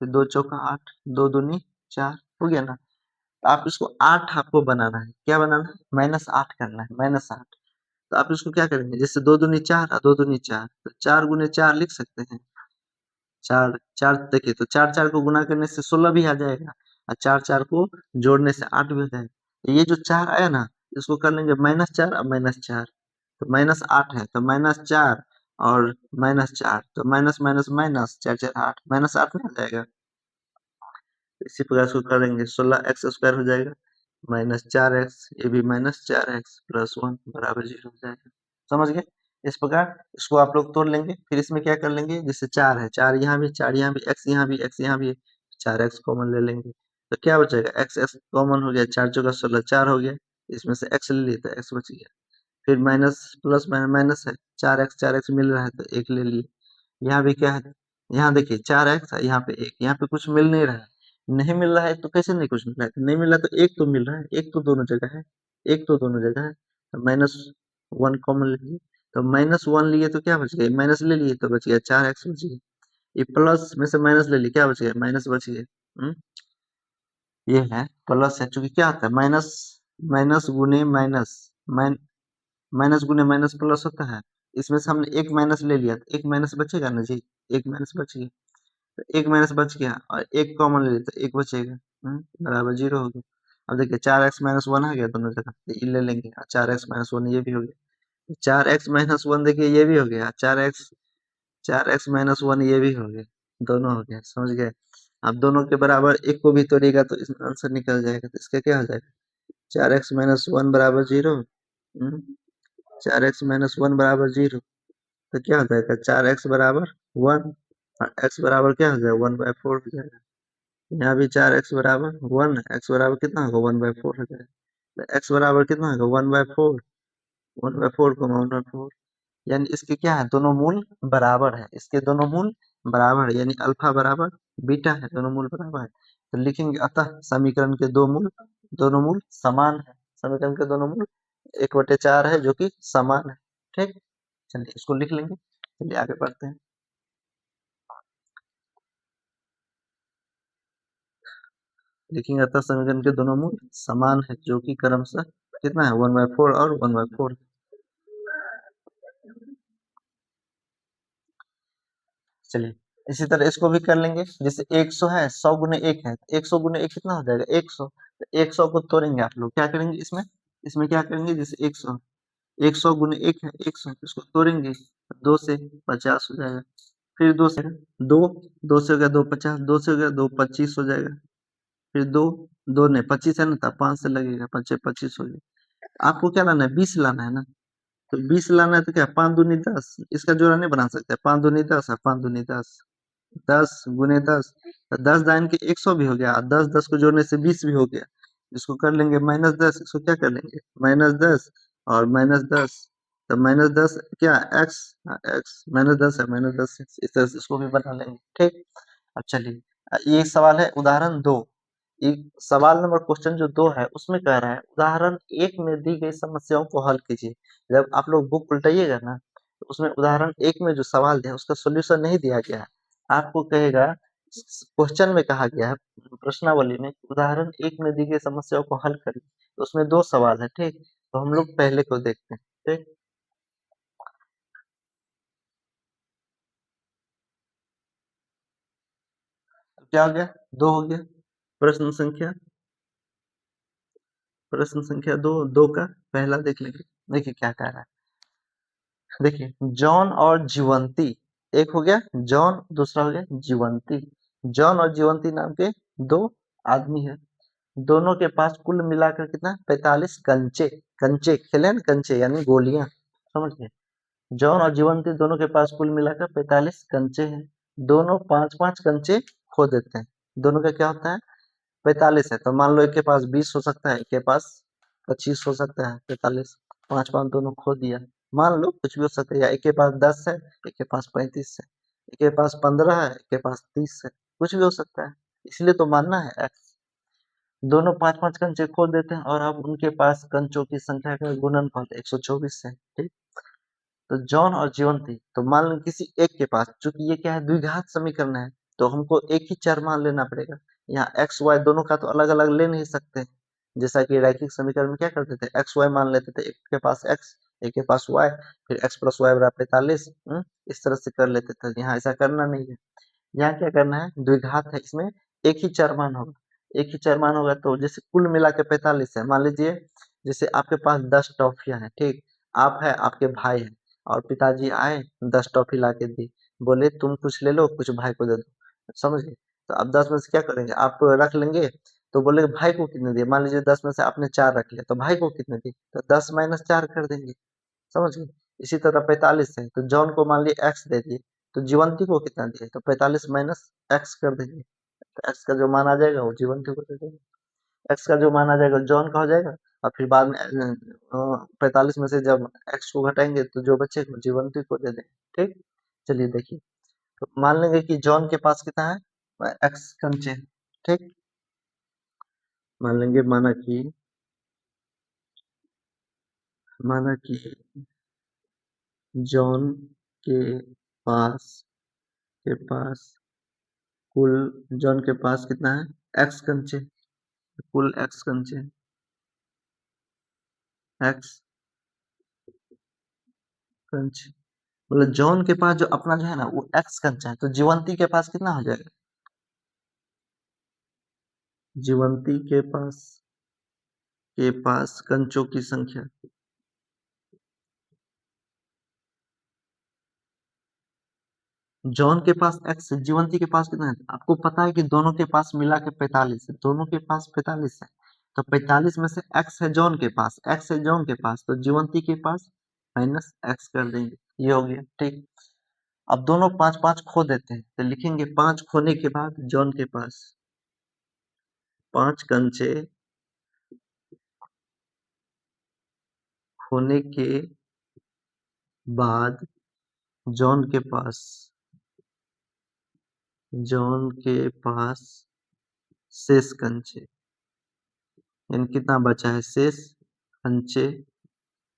फिर 2 चौका 8, 2 दूनी 4 हो गया ना। तो आप इसको 8 आपको बनाना है, क्या बनाना है, -8 करना है, -8। तो आप इसको क्या करेंगे, जैसे 2 दूनी 4 और 2 दूनी 4, तो 4 गुने 4 लिख सकते हैं। 4 4 देखिए, तो 4 4 को गुना करने से 16 भी आ जाएगा और 4 4 को जोड़ने से 8 भी हो जाएगा। तो ये जो 4 आया ना, इसको कर लेंगे -4 और -4, तो -8 है तो -4 और -4, तो माइनस माइनस माइनस 4 4 8 -8 में आ जाएगा। इसी प्रकार इसको करेंगे 16 एक्स स्क्वायर हो जाएगा -4 एक्स, ये भी -4 एक्स प्लस 1 बराबर 0 हो जाएगा। समझ गए? इस प्रकार इसको आप लोग तोड़ लेंगे, फिर इसमें क्या कर लेंगे, जैसे 4 है, 4 यहाँ भी, 4 यहाँ भी, एक्स यहाँ भी, एक्स यहाँ भी, 4 एक्स कॉमन ले लेंगे, तो क्या बचेगा, एक्स एक्स कॉमन हो गया, 4 चौका 16 4 हो गया, इसमें से एक्स ले लिए तो एक्स बच गया, फिर माइनस प्लस माइनस है, 4 एक्स मिल रहा है तो एक ले लिए। यहाँ भी क्या है, यहाँ देखिए 4 एक्स है, यहाँ पे एक, यहाँ पे कुछ मिल नहीं रहा है, नहीं मिल रहा है तो कैसे नहीं कुछ मिल रहा है, नहीं मिल रहा तो एक तो मिल रहा है, एक तो दोनों जगह है, एक तो दोनों जगह है, तो -1 कॉमन ले लिए, तो -1 लिए तो क्या बच गया, माइनस ले लिए तो बच गया 4 एक्स बच गया, ये प्लस में से माइनस ले लिए क्या बच गया, माइनस बच गया। ये है प्लस है, चूंकि क्या होता है माइनस, माइनस गुने माइनस, माइनस गुने माइनस प्लस होता है, इसमें से हमने एक माइनस ले लिया तो एक माइनस बचेगा ना जी, एक माइनस बच गया, तो एक माइनस बच गया और एक कॉमन ले लिया तो एक बचेगा, बराबर 0 हो गया। अब देखिए 4x-1 आ गया दोनों जगह, तो ये ले लेंगे, 4x-1 ये भी हो गया, 4x-1 देखिए ये भी हो गया, 4x-1 ये भी हो गया, दोनों हो गया। समझ गए? अब दोनों के बराबर एक को भी तोड़ेगा तो इसमें आंसर निकल जाएगा, तो इसका क्या हो जाएगा, 4x-1 बराबर 0, 4x-1 बराबर 0, तो क्या हो जाएगा 4x बराबर 1 और x बराबर क्या हो जाएगा 1/4 हो जाएगा। यहाँ भी 4x बराबर 1, x बराबर कितना होगा 1/4 हो जाएगा, तो x बराबर कितना होगा 1/4, 1/4 को 1/4, यानी इसके क्या है, दोनों मूल बराबर है, इसके दोनों मूल बराबर है, यानी अल्फा बराबर बीटा है, दोनों मूल बराबर है। तो लिखेंगे अतः समीकरण के दोनों मूल समान है, समीकरण के दोनों मूल 1/4 है जो कि समान है। ठीक, चलिए इसको लिख लेंगे, चलिए आगे बढ़ते हैं। लिखेंगे अतः समीकरण के दोनों मूल समान है जो कि क्रमशः कितना है 1/4 और 1/4। चलिए इसी तरह इसको भी कर लेंगे, जैसे 100 है, 100 गुने 1 है, 100 गुने 1 कितना हो जाएगा 100, तो 100 को तोड़ेंगे, आप लोग क्या करेंगे इसमें, इसमें क्या करेंगे, जैसे 100, 100 गुने 1 है 100, इसको तोड़ेंगे 2 से 50 हो जाएगा, फिर 2 से 2, 2 से हो गया 2 50, 2 से हो गया 2 25 हो जाएगा, फिर 2 2 ने 25 है ना, तो 5 से लगेगा 5 25 हो गया। आपको क्या लाना है 20 लाना है ना, तो 20 लाना है तो क्या 5 दूनी 10, इसका जोड़ा नहीं बना सकते, 5 दूनी 10 है, 5 दूनी 10, 10 गुने 10, तो 10 दाइन के 100 भी हो गया, 10 10 को जोड़ने से 20 भी हो गया, इसको कर लेंगे -10, इसको क्या कर लेंगे -10 और -10, तो -10 क्या x, x -10 है, -10 इस तरह से इसको भी बना लेंगे। ठीक, अब चलिए ये सवाल है उदाहरण 2, एक सवाल नंबर क्वेश्चन जो 2 है उसमें कह रहा है उदाहरण 1 में दी गई समस्याओं को हल कीजिए। जब आप लोग बुक उल्टाइएगा ना, तो उसमें उदाहरण 1 में जो सवाल दिया है उसका सॉल्यूशन नहीं दिया गया है, आपको कहेगा क्वेश्चन में कहा गया है, प्रश्नावली में उदाहरण 1 में दी गई समस्याओं को हल करिए, तो उसमें 2 सवाल है, ठीक। तो हम लोग पहले को देखते हैं, ठीक। क्या हो गया? 2 हो गया। प्रश्न संख्या 2, 2 का पहला देख लेंगे। देखिए क्या कह रहा है। देखिए, जॉन और जीवंती, एक हो गया जॉन, दूसरा हो गया जीवंती। जॉन और जीवंती नाम के 2 आदमी है। दोनों के पास कुल मिलाकर कितना? 45 कंचे। कंचे खेले ना, कंचे यानी गोलियां, समझ गए। जॉन और जीवंती दोनों के पास कुल मिलाकर 45 कंचे हैं। दोनों 5-5 कंचे खो देते हैं। दोनों का क्या होता है? 45 है, तो मान लो एक के पास 20 हो सकता है, एक के पास 25 हो सकता है। 45 5-5 दोनों खो दिया। मान लो कुछ भी हो सकता है, या एक के पास 10 है, एक के पास 35 है, एक के पास 15 है, एक के पास 30 है, कुछ भी हो सकता है। इसलिए तो मानना है एक्स। दोनों 5-5 कंचे खो देते हैं, और अब उनके पास कंचों की संख्या का गुणनफल 124 है, ठीक। तो जॉन और जीवंती, तो मान लो किसी एक के पास, चूंकि ये क्या है, द्विघात समीकरण है, तो हमको एक ही चर मान लेना पड़ेगा। यहाँ एक्स वाई दोनों का तो अलग अलग ले नहीं सकते। जैसा कि रैखिक समीकरण में क्या करते थे, एक्स वाई मान लेते थे, एक के पास एक्स, एक के पास वाई, फिर एक्स प्लस वाई बराबर 45, इस तरह से कर लेते थे। यहाँ ऐसा करना नहीं है। यहाँ क्या करना है, द्विघात है, इसमें एक ही चर मान होगा। एक ही चर मान होगा, तो जैसे कुल मिला के 45 है, मान लीजिए जैसे आपके पास 10 टॉफियां हैं, ठीक। आप है, आपके भाई है, और पिताजी आए, 10 टॉफी ला के दी, बोले तुम कुछ ले लो, कुछ भाई को दे दो, समझ गए। तो अब 10 में से क्या करेंगे, आप रख लेंगे, तो बोले भाई को कितने दिए, मान लीजिए 10 में से आपने 4 रख लिया, तो भाई को कितने दिए, तो 10 माइनस 4 कर देंगे, समझ गए। इसी तरह 45 है, तो जॉन को मान लिए एक्स दे दिए, तो जीवंती को कितना दिए, तो 45 माइनस एक्स कर देंगे, तो एक्स का जो मान आ जाएगा वो जीवंती को दे देंगे। एक्स का जो मान आ जाएगा जॉन का हो जाएगा, और फिर बाद में 45 में से जब एक्स को घटाएंगे, तो जो बचेगा जीवंती को दे देंगे, ठीक। चलिए देखिए, तो मान लेंगे कि जॉन के पास कितना है, एक्स कंचे, ठीक। मान लेंगे, माना कि जॉन के पास के पास कुल, जॉन के पास कितना है, एक्स कंचे, कुल एक्स कंचे, एक्स कंचे, मतलब जॉन के पास जो अपना जो है ना वो एक्स कंचा है, तो जीवंती के पास कितना हो जाएगा, जीवंती के पास कंचों की संख्या, जॉन के पास एक्स है, जीवंती के पास कितना है, आपको पता है कि दोनों के पास मिला के 45 है, दोनों के पास 45 है, तो 45 में से एक्स है जॉन के पास, एक्स है जॉन के पास, तो जीवंती के पास माइनस एक्स कर देंगे, ये हो गया, ठीक। अब दोनों 5-5 खो देते हैं, तो लिखेंगे 5 खोने के बाद जॉन के पास 5 कंचे खोने के बाद जॉन के पास, जॉन के पास शेष कंचे, यानी कितना बचा है, कंचे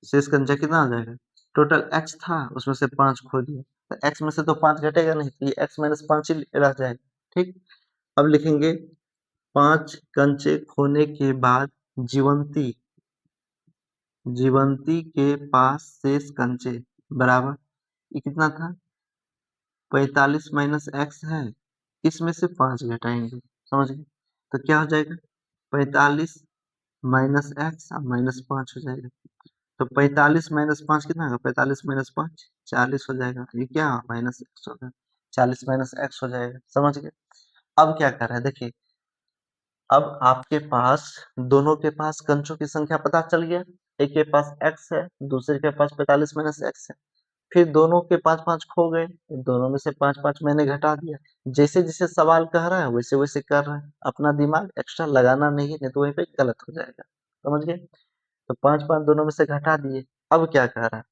शेष कंचा कितना आ जाएगा, टोटल एक्स था उसमें से 5 खो दिया, तो एक्स में से तो 5 घटेगा नहीं, तो ये एक्स माइनस 5 ही रह जाएगा, ठीक। अब लिखेंगे 5 कंचे खोने के बाद जीवंती, जीवंती के पास शेष कंचे बराबर, ये कितना था, 45 माइनस एक्स है, इसमें से 5 घटाएंगे, समझ गए। तो क्या हो जाएगा, 45 माइनस एक्स और माइनस 5 हो जाएगा, तो 45 माइनस 5 कितना होगा, 45 माइनस 5 40 हो जाएगा, ये क्या माइनस एक्स होगा, 40 माइनस एक्स हो जाएगा, समझ गए। अब क्या कर रहा है, देखिए, अब आपके पास दोनों के पास कंचों की संख्या पता चल गया, एक के पास एक्स है, दूसरे के पास 45 माइनस एक्स है, फिर दोनों के 5-5 खो गए, दोनों में से 5-5 मैंने घटा दिया, जैसे जैसे सवाल कह रहा है वैसे वैसे कर रहा है, अपना दिमाग एक्स्ट्रा लगाना नहीं है, नहीं तो वहीं पे गलत हो जाएगा, समझ गए। तो 5-5 दोनों में से घटा दिए। अब क्या कह रहा है,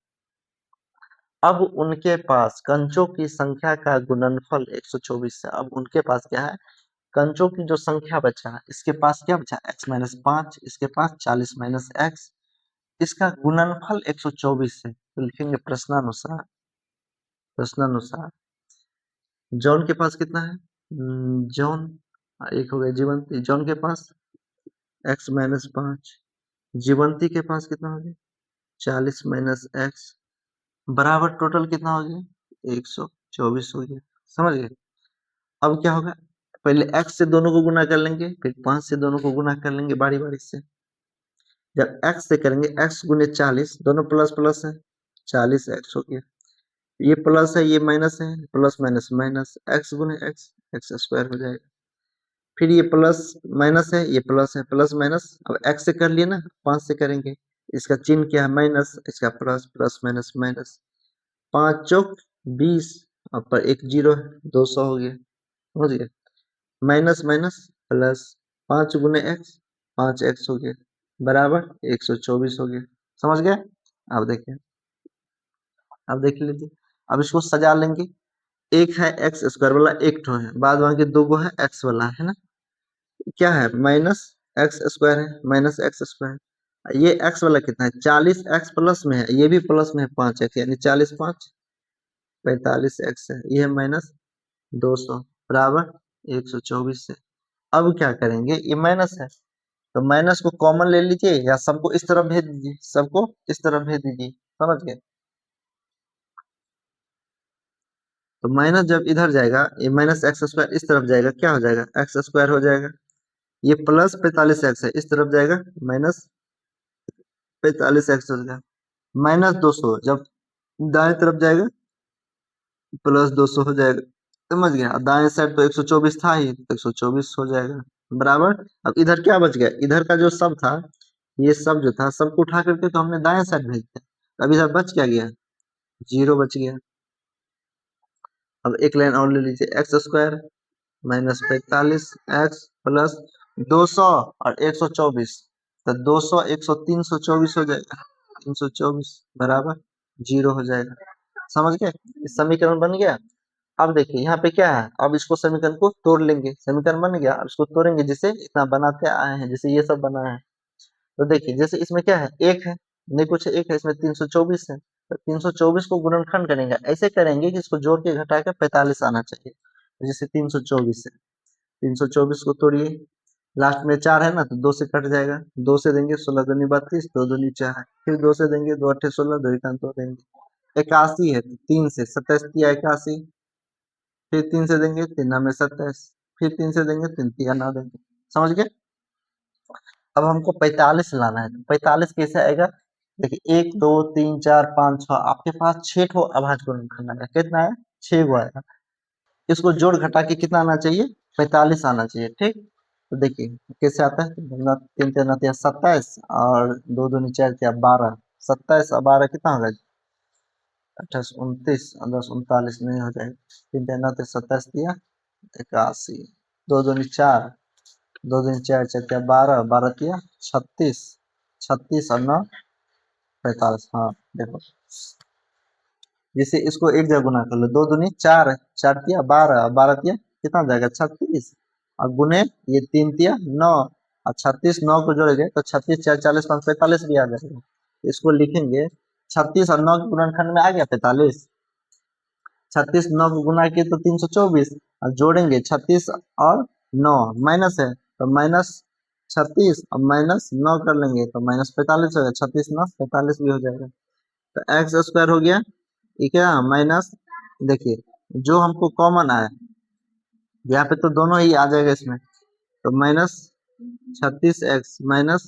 अब उनके पास कंचों की संख्या का गुणनफल 124 है, अब उनके पास क्या है, कंचों की जो संख्या बचा, इसके पास क्या बचा, x माइनस 5, इसके पास 40 माइनस एक्स, इसका गुणनफल 124 है, तो लिखेंगे प्रश्नानुसार, प्रश्नानुसार जॉन के पास कितना है, जॉन, एक हो गया जीवंती, जॉन के पास x माइनस 5, जीवंती के पास कितना हो गया 40 माइनस एक्स बराबर टोटल कितना हो गया 124 हो गया। समझ गए। अब क्या होगा पहले x से दोनों को गुना कर लेंगे फिर 5 से दोनों को गुना कर लेंगे बारी बारी से। जब x से करेंगे x गुने 40 दोनों प्लस प्लस है 40x हो गया। ये प्लस है ये माइनस है प्लस माइनस माइनस x गुने x एक्स स्क्वायर हो जाएगा। फिर ये प्लस माइनस है ये प्लस है प्लस माइनस अब x से कर लिए ना 5 से करेंगे इसका चिन्ह क्या है माइनस इसका प्लस प्लस माइनस माइनस 5 चौक 20 और पर एक जीरो है 200 हो गया। समझ गए। माइनस माइनस प्लस 5 गुने एक्स 5x हो गया बराबर 124 हो गया। समझ गए। अब देखिए अब देख लीजिए अब इसको सजा लेंगे। एक है एक्स स्क्वायर वाला एक ठो है बाद बाकी दो गो है एक्स वाला है ना। क्या है माइनस एक्स स्क्वायर है माइनस एक्स स्क्वायर ये एक्स वाला कितना है 40 एक्स प्लस में है ये भी प्लस में है 5x यानी 40 5 45 एक्स है ये है माइनस 200 बराबर 124 है। अब क्या करेंगे ये माइनस है तो माइनस को कॉमन ले लीजिए या सबको इस तरफ भेज दीजिए सबको इस तरफ भेज दीजिए। समझ गए। तो माइनस जब इधर जाएगा ये माइनस एक्स स्क्वायर इस तरफ जाएगा क्या हो जाएगा एक्स स्क्वायर हो जाएगा। ये प्लस 45x है इस तरफ जाएगा माइनस 45x हो जाएगा माइनस 200 जब दाएं तरफ जाएगा प्लस 200 हो जाएगा। समझ गया दाएं साइड तो 124 था ही 124 हो जाएगा बराबर। अब इधर क्या बच गया इधर का जो सब था ये सब जो था सबको उठा करके तो हमने दाएं साइड भेज दिया अब इधर बच क्या गया जीरो बच गया। अब एक लाइन और ले लीजिए x square minus 45 x plus 200 और 124 तो 200 100 324 हो जाएगा 324 बराबर जीरो हो जाएगा। समझ गए। इस समीकरण बन गया। अब देखिए यहाँ पे क्या है अब इसको समीकरण को तोड़ लेंगे समीकरण बन गया अब इसको तोड़ेंगे जिसे इतना बनाते आए हैं जैसे ये सब बना है। तो देखिए जैसे इसमें क्या है एक है नहीं कुछ एक है इसमें 324 है तो 324 को गुणनखंड करेंगे ऐसे करेंगे कि इसको जोड़ के घटा के 45 आना चाहिए। तो जैसे 324 है 324 को तोड़िए लास्ट में 4 है ना तो 2 से कट जाएगा 2 से देंगे 16 दूनी 32 2 दूनी 4 फिर 2 से देंगे 2 अट्ठे 16 2 एकान 2 देंगे 81 है तो 3 से 27 दिया 81 फिर 3 से देंगे 3 में 27 फिर 3 से देंगे 3 तिया 9 देंगे। समझ गए। अब हमको 45 लाना है 45 कैसे आएगा देखिए 1 2 3 4 5 6 आपके पास 6 ठो अभाज्य गुणनखंड आएगा कितना है 6 गो आएगा। इसको जोड़ घटा के कितना आना चाहिए 45 आना चाहिए ठीक। तो देखिए कैसे आता है 3 3 27 और 2 दूनी 4 12 27 और 12 कितना होगा 28 29 और 10 39 नहीं हो जाएगा 3 3 27 दिया 81 2 दूनी 4 2 दूनी 4 4 12 12 दिया 36 36 और 9 45 हाँ देखो जैसे इसको एक जगह गुना कर लो 2 दूनी 4 4 तिया 12 12 तिया कितना हो जाएगा 36 और गुने ये 3 तिया 9 और 36 9 को जोड़ेंगे तो 36 4 40 5 45 भी आ जाएगा। तो इसको लिखेंगे 36 और 9 के गुणनखंड में आ गया 45 36 9 को गुना किए तो 324 और जोड़ेंगे 36 और 9 माइनस है तो माइनस 36 और माइनस 9 कर लेंगे तो माइनस 45 होगा 36 9 45 भी हो जाएगा। तो एक्स स्क्वायर हो गया ठीक है माइनस देखिए जो हमको कॉमन आया यहाँ पे तो दोनों ही आ जाएगा इसमें तो minus 36x minus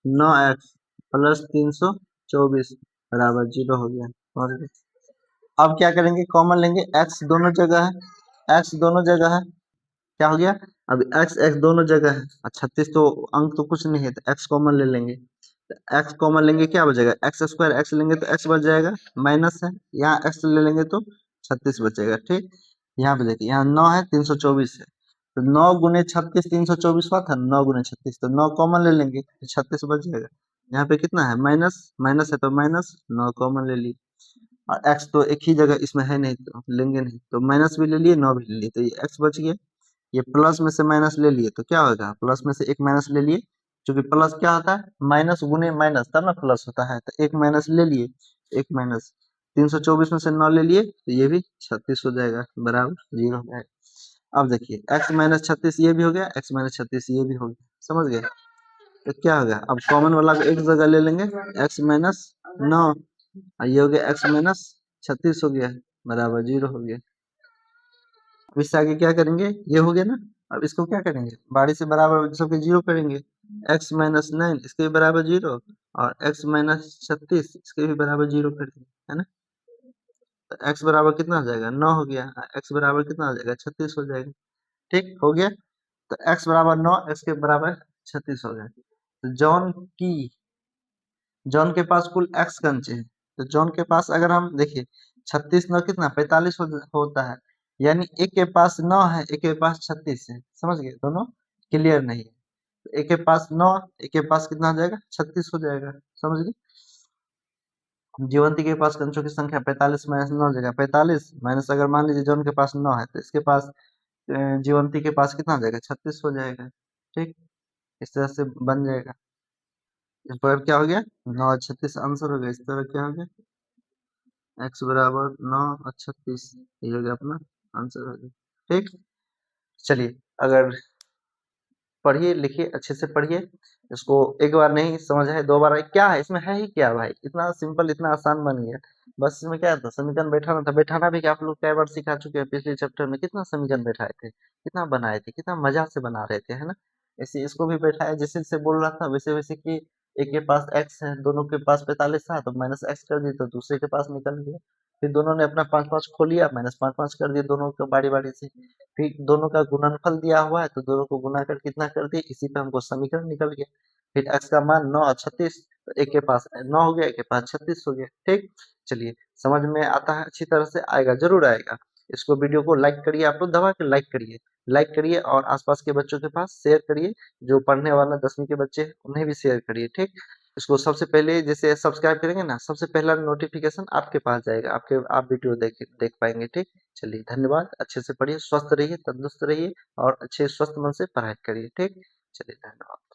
9x plus 324 बराबर 0 हो गया। और अब क्या करेंगे कॉमन लेंगे x दोनों जगह है x दोनों जगह है क्या हो गया अब x x दोनों जगह है और 36 तो अंक तो कुछ नहीं है तो x कॉमन ले लेंगे तो x कॉमन लेंगे क्या बचेगा एक्स स्क्वायर x लेंगे तो x बच जाएगा माइनस है यहाँ x ले लेंगे तो 36 बचेगा ठीक। यहाँ पे देखिए यहाँ 9 है 324 है तो 9 गुने 36 324 हुआ था 9 गुने 36 तो 9 कॉमन ले लेंगे तो 36 बच जाएगा। यहाँ पे कितना है माइनस माइनस है तो माइनस 9 कॉमन ले लिए और x तो एक ही जगह इसमें है नहीं तो लेंगे नहीं तो माइनस भी ले लिए 9 भी ले लिए तो ये x बच गया। ये प्लस में से माइनस ले लिए तो क्या होगा प्लस में से एक माइनस ले लिए क्योंकि प्लस क्या होता है माइनस गुने माइनस तब ना प्लस होता है तो एक माइनस ले लिए एक माइनस 324 में से 9 ले लिए तो ये भी 36 हो जाएगा बराबर 0 हो जाएगा। अब देखिए x माइनस 36 ये भी हो गया x माइनस 36 ये भी हो गया। समझ गए। तो क्या हो गया, अब कॉमन वाला को एक जगह ले लेंगे, x माइनस 9, और ये हो गया x माइनस 36 हो गया, बराबर 0 हो गया। अब इससे आगे क्या करेंगे, ये हो गया ना, अब इसको क्या करेंगे, बारी से बराबर सबके 0 करेंगे, x माइनस 9 इसके भी बराबर 0, और x माइनस 36 इसके भी बराबर 0 कर देंगे, है ना। तो x बराबर कितना हो जाएगा, 9 हो गया, x बराबर कितना हो जाएगा, 36 हो जाएगा। ठीक हो गया, तो x बराबर 9, x के बराबर 36 हो गया। तो जॉन के पास कुल x कंचे हैं, तो जॉन के पास अगर हम देखिए 36 9 कितना 45 होता है, यानी एक के पास 9 है, एक के पास 36 है, समझ गए, दोनों क्लियर नहीं है। तो एक के पास 9, एक के पास कितना हो जाएगा, 36 हो जाएगा, समझ गए। जीवंती के पास कंचों की संख्या 45 माइनस 9 जगह 45 माइनस, अगर मान लीजिए जॉन के पास 9 है तो इसके पास जीवंती के पास कितना हो जाएगा, 36 हो जाएगा। ठीक, इस तरह से बन जाएगा। इस पर क्या हो गया, 9 और 36 आंसर हो गया। इस तरह क्या हो गया, x बराबर 9 और 36, ये हो गया अपना आंसर हो गया। ठीक, चलिए अगर पढ़िए लिखिए अच्छे से पढ़िए इसको, एक बार नहीं समझ आए दो बार आए, क्या है इसमें, है ही क्या भाई, इतना सिंपल इतना आसान बन गया। बस इसमें क्या था, समीकरण बैठाना था, बैठाना भी क्या आप लोग कई बार सिखा चुके हैं, पिछले चैप्टर में कितना समीकरण बैठाए थे, कितना बनाए थे, कितना मजा से बना रहे थे, है ना। ऐसे इसको भी बैठाया, जैसे जैसे बोल रहा था वैसे वैसे कि एक के पास x है, दोनों के पास 45 था तो माइनस x कर दिए तो दूसरे के पास निकल गया, फिर दोनों ने अपना 5 5 खो लिया, माइनस 5 5 कर दिए दोनों को बारी बारी से, फिर दोनों का गुणनफल दिया हुआ है तो दोनों को गुना कर कितना कर दिए, इसी पे हमको समीकरण निकल गया। फिर x का मान 9 और 36, तो एक के पास 9 हो गया, एक के पास 36 हो गया। ठीक, चलिए समझ में आता है, अच्छी तरह से आएगा, जरूर आएगा। इसको वीडियो को लाइक करिए, आप लोग दबा के लाइक करिए, लाइक करिए और आसपास के बच्चों के पास शेयर करिए, जो पढ़ने वाला 10वीं के बच्चे हैं उन्हें भी शेयर करिए। ठीक, इसको सबसे पहले जैसे सब्सक्राइब करेंगे ना, सबसे पहला नोटिफिकेशन आपके पास जाएगा, आपके आप वीडियो देख देख पाएंगे। ठीक, चलिए धन्यवाद, अच्छे से पढ़िए, स्वस्थ रहिए, तंदुरुस्त रहिए और अच्छे स्वस्थ मन से पढ़ाई करिए। ठीक, चलिए धन्यवाद।